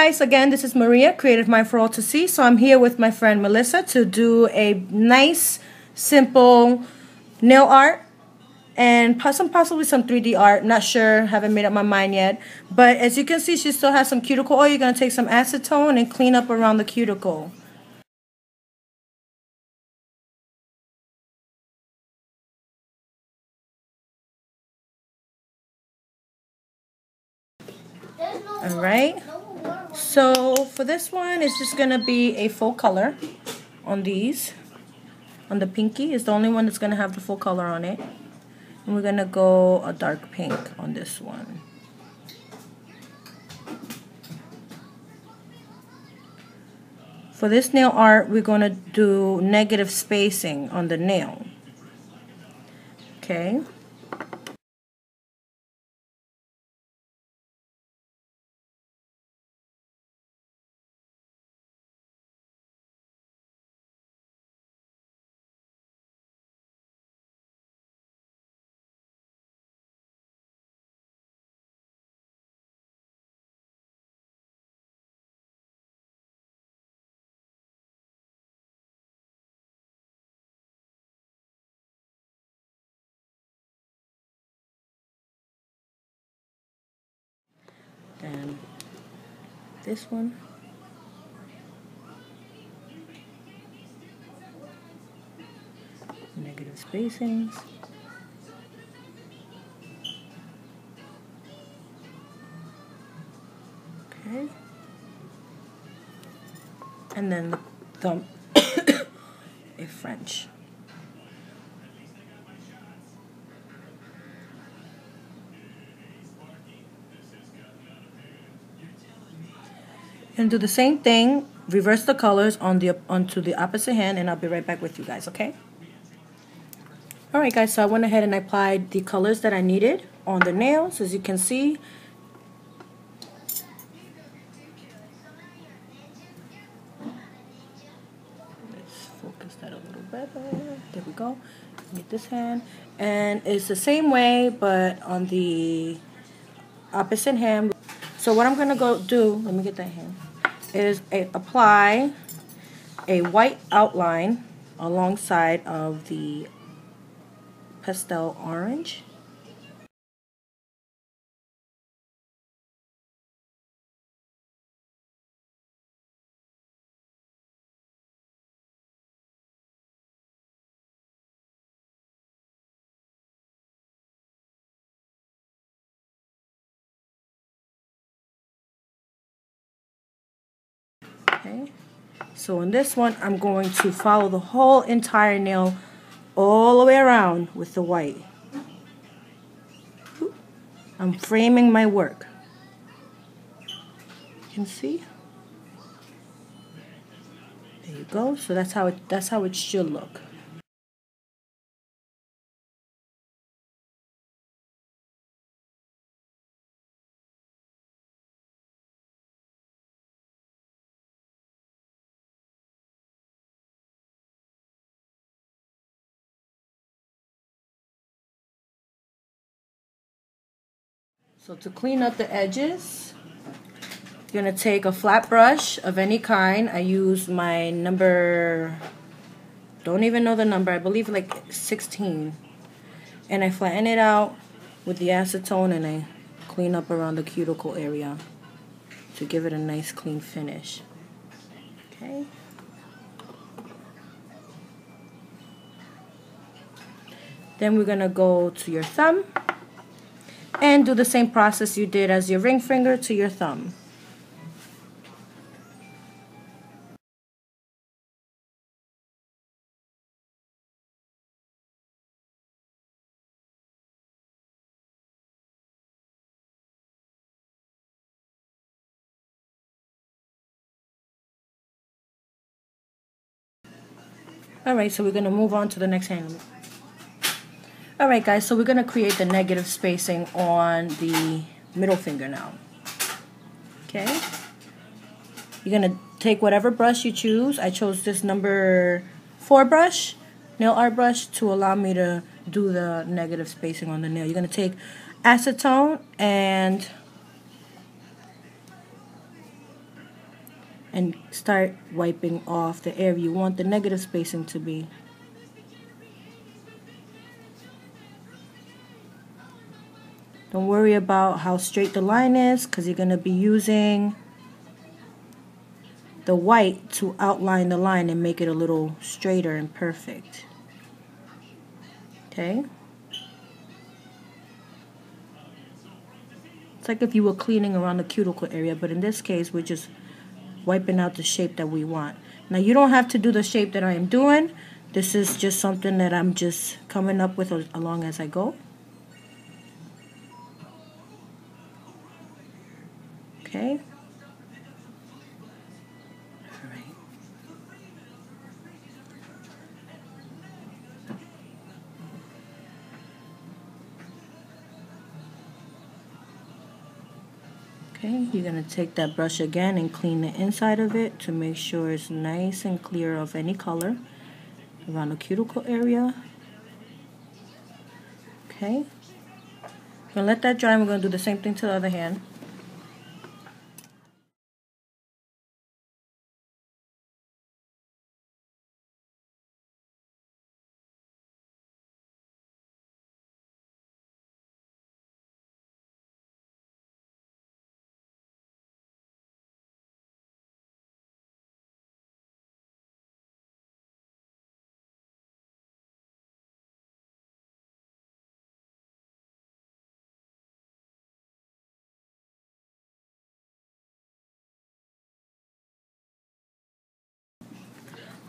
guys, again, this is Maria, Creative Mind for All to See. So I'm here with my friend Melissa to do a nice, simple nail art and possibly some 3D art. Not sure, haven't made up my mind yet. But as you can see, she still has some cuticle oil. You're going to take some acetone and clean up around the cuticle. Alright, so for this one, it's just going to be a full color on these. On the pinky is the only one that's going to have the full color on it. And we're going to go a dark pink on this one. For this nail art, we're going to do negative spacing on the nail. Okay. And this one. Negative spacings. Okay. And then the thumb, a French. And do the same thing, reverse the colors onto the opposite hand, and I'll be right back with you guys, okay? Alright guys, so I went ahead and I applied the colors that I needed on the nails, as you can see. Let's focus that a little better. There we go. Get this hand. And it's the same way, but on the opposite hand. So what I'm going to go do, let me get that hand, is apply a white outline alongside of the pastel orange. Okay, so in this one, I'm going to follow the whole entire nail all the way around with the white. I'm framing my work. You can see. There you go. So that's how it should look. So to clean up the edges, you're going to take a flat brush of any kind. I use my number, don't even know the number, I believe like 16. And I flatten it out with the acetone and I clean up around the cuticle area to give it a nice clean finish. Okay. Then we're going to go to your thumb and do the same process you did as your ring finger to your thumb. Alright, so we're going to move on to the next hand. Alright guys, so we're going to create the negative spacing on the middle finger now. Okay? You're going to take whatever brush you choose. I chose this number 4 brush, nail art brush, to allow me to do the negative spacing on the nail. You're going to take acetone and and start wiping off the area you want the negative spacing to be. Don't worry about how straight the line is, because you're going to be using the white to outline the line and make it a little straighter and perfect. Okay? It's like if you were cleaning around the cuticle area, but in this case we're just wiping out the shape that we want. Now you don't have to do the shape that I am doing. This is just something that I'm just coming up with along as I go. Okay. All right. Okay, you're going to take that brush again and clean the inside of it to make sure it's nice and clear of any color around the cuticle area. Okay. I'm going to let that dry and we're going to do the same thing to the other hand.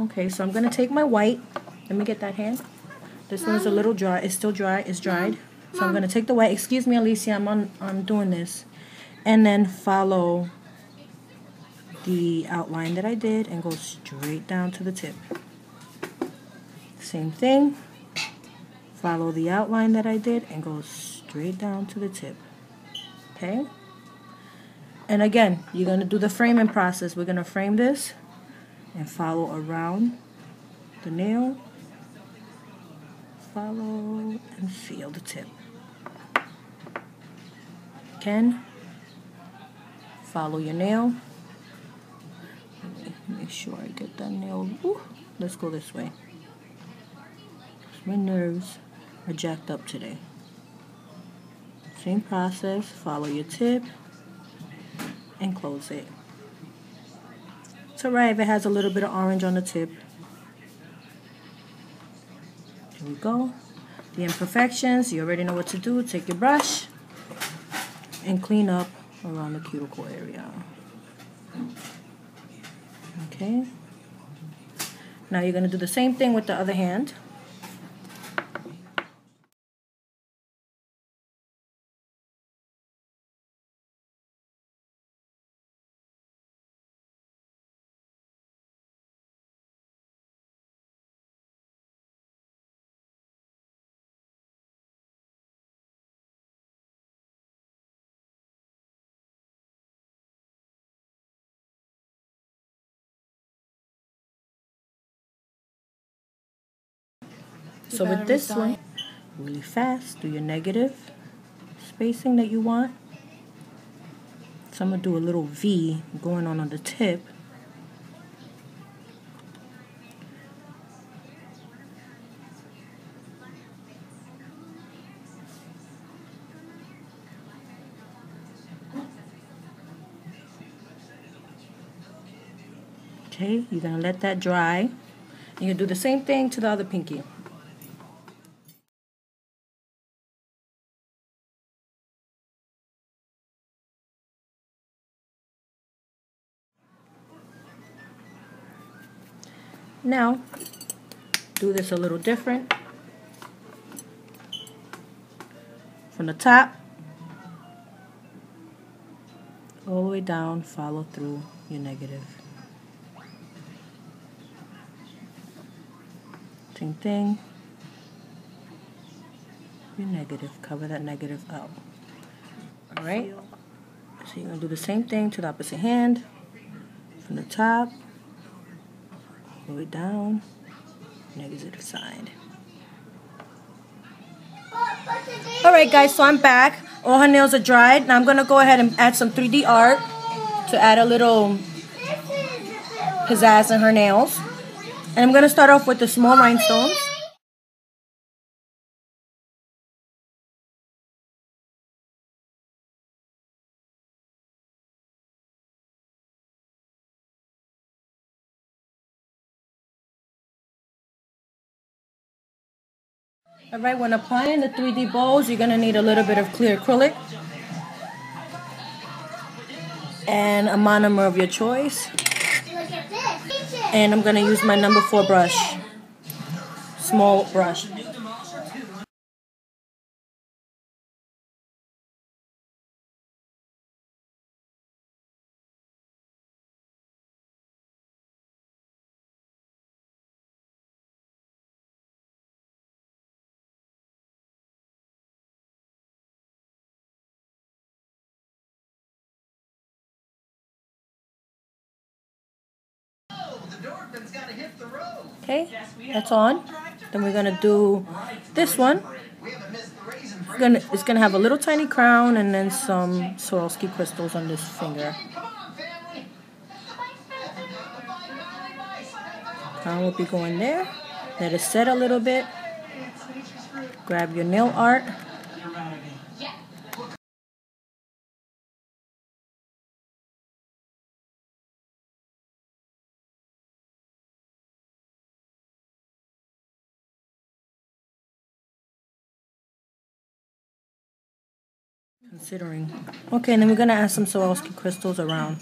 Okay, so I'm going to take my white. Let me get that hand. This one's a little dry. It's still dry. It's dried. So I'm going to take the white. Excuse me, Alicia. I'm doing this. And then follow the outline that I did and go straight down to the tip. Same thing. Follow the outline that I did and go straight down to the tip. Okay? And again, you're going to do the framing process. We're going to frame this and follow around the nail. Follow and feel the tip. Again, follow your nail. Make sure I get that nail. Ooh, let's go this way. My nerves are jacked up today. Same process. Follow your tip and close it. It's alright if it has a little bit of orange on the tip. Here we go. The imperfections, you already know what to do. Take your brush and clean up around the cuticle area. Okay. Now you're going to do the same thing with the other hand. So with this one, really fast, do your negative spacing that you want. So I'm going to do a little V going on the tip. Okay, you're going to let that dry. And you'll do the same thing to the other pinky. Now, do this a little different. From the top, all the way down, follow through your negative. Same thing. Your negative, cover that negative up. Alright? So you're going to do the same thing to the opposite hand. From the top, all the way down, negative side. Alright guys, so I'm back. All her nails are dried. Now I'm going to go ahead and add some 3D art to add a little pizzazz in her nails. And I'm going to start off with the small rhinestones. Alright, when applying the 3D bows, you're going to need a little bit of clear acrylic and a monomer of your choice. And I'm going to use my number 4 brush, small brush. Okay, that's on. Then we're gonna do this one. It's gonna have a little tiny crown and then some Swarovski crystals on this finger. Crown will be going there. Let it set a little bit. Grab your nail art. Considering. Okay, and then we're gonna add some Swarovski crystals around.